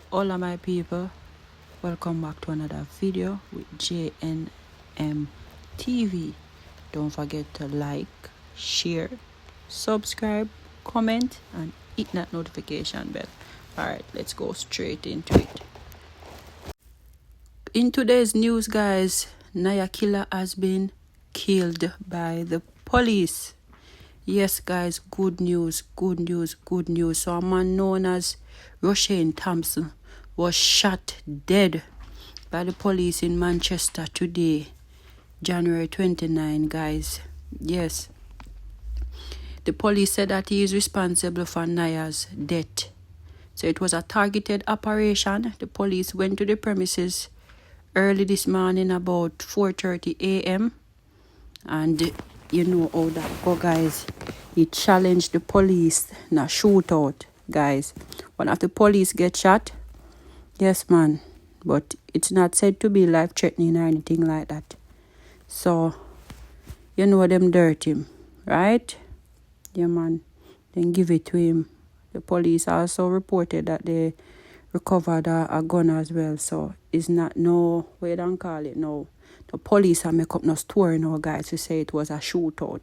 Hola my people, welcome back to another video with JNM TV. Don't forget to like, share, subscribe, comment and hit that notification bell. Alright, let's go straight into it. In today's news, guys, Niah killer has been killed by the police. Yes, guys, good news. So a man known as Roshane Thompson was shot dead by the police in Manchester today, January 29, guys. Yes. The police said that he is responsible for Niah's death. So it was a targeted operation. The police went to the premises early this morning about 4:30 a.m. and you know how that go, guys. He challenged the police in a shootout, guys. One of the police get shot. Yes, man. But it's not said to be life-threatening or anything like that. So, you know them dirt him, right? Yeah, man. Then give it to him. The police also reported that they recovered a gun as well. So, it's not no, we don't call it no. The police have make up no story now, guys, to say it was a shootout.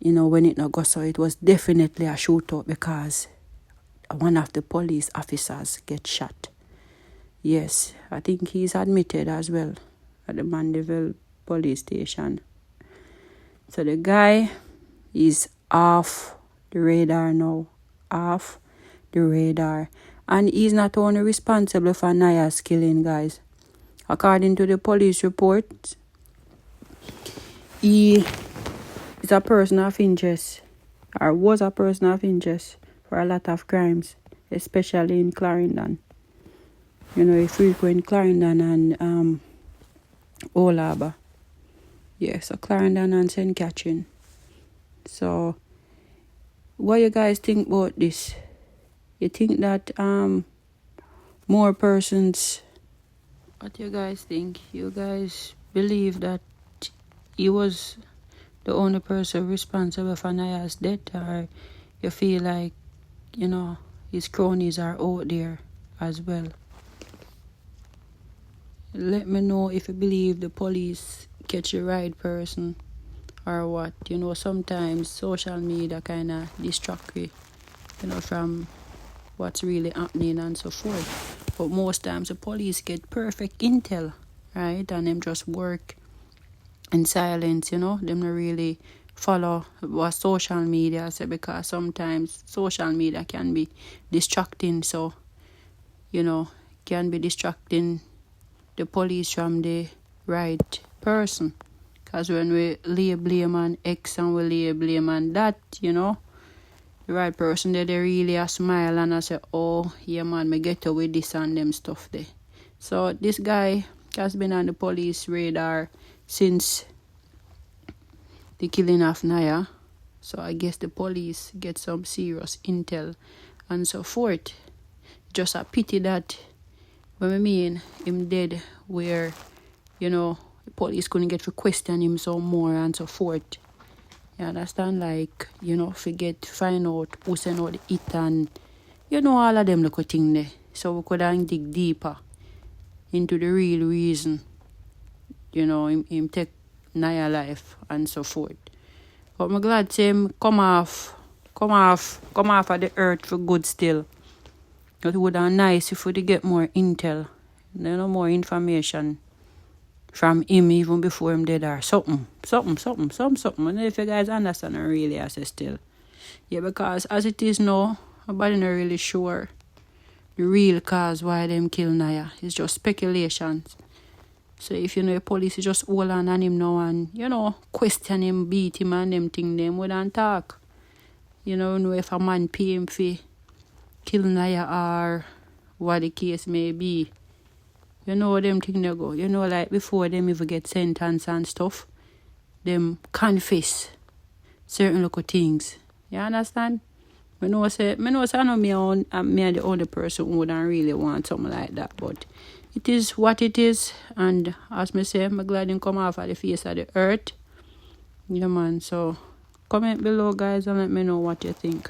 You know, when it not go so, it was definitely a shootout because one of the police officers get shot. Yes, I think he's admitted as well at the Mandeville police station. So the guy is off the radar now. Off the radar. And he's not only responsible for Niah's killing, guys. According to the police report, he is a person of interest, or was a person of interest for a lot of crimes, especially in Clarendon. You know, he frequent Clarendon and Old Harbour. Yeah, so Clarendon and St. Catherine. So, what you guys think about this? You think that more persons... What you guys think? You guys believe that he was the only person responsible for Niah's death, or you feel like, you know, his cronies are out there as well? Let me know if you believe the police catch the right person or what. You know, sometimes social media kind of distract you, you know, from what's really happening and so forth. But most times the police get perfect intel, right? And them just work in silence, you know. Them not really follow what social media say, because sometimes social media can be distracting. So, you know, can be distracting the police from the right person. Because when we lay blame on X and we lay blame on that, you know, the right person there, they really a smile and I say, oh, yeah, man, me get away with this and them stuff there. So this guy has been on the police radar since the killing of Niah. So I guess the police get some serious intel and so forth. Just a pity that when I mean him dead, where, you know, the police couldn't get to question him some more and so forth. You understand? Like, you know, find out who sent out the hit and, you know, all of them little thing there. So we could dig deeper into the real reason, you know, him take Niah life and so forth. But I'm glad to see him come off of the earth for good still. It would have been nice if we could get more intel, you know, more information from him even before him dead or something. And if you guys understand, I really I say still. Yeah, because as it is now, nobody not really sure the real cause why them kill Niah. It's just speculations. So if you know the police just hold on him now and, you know, question him, beat him and them thing, them wouldn't talk. You know if a man pay him for kill Niah or what the case may be. You know them thing they go. You know, like before them even get sentenced and stuff, them confess certain little things. You understand? I know I know me the only person who wouldn't really want something like that, but it is what it is. And as me say, I'm glad him come off of the face of the earth. Yeah, man. So comment below, guys, and let me know what you think.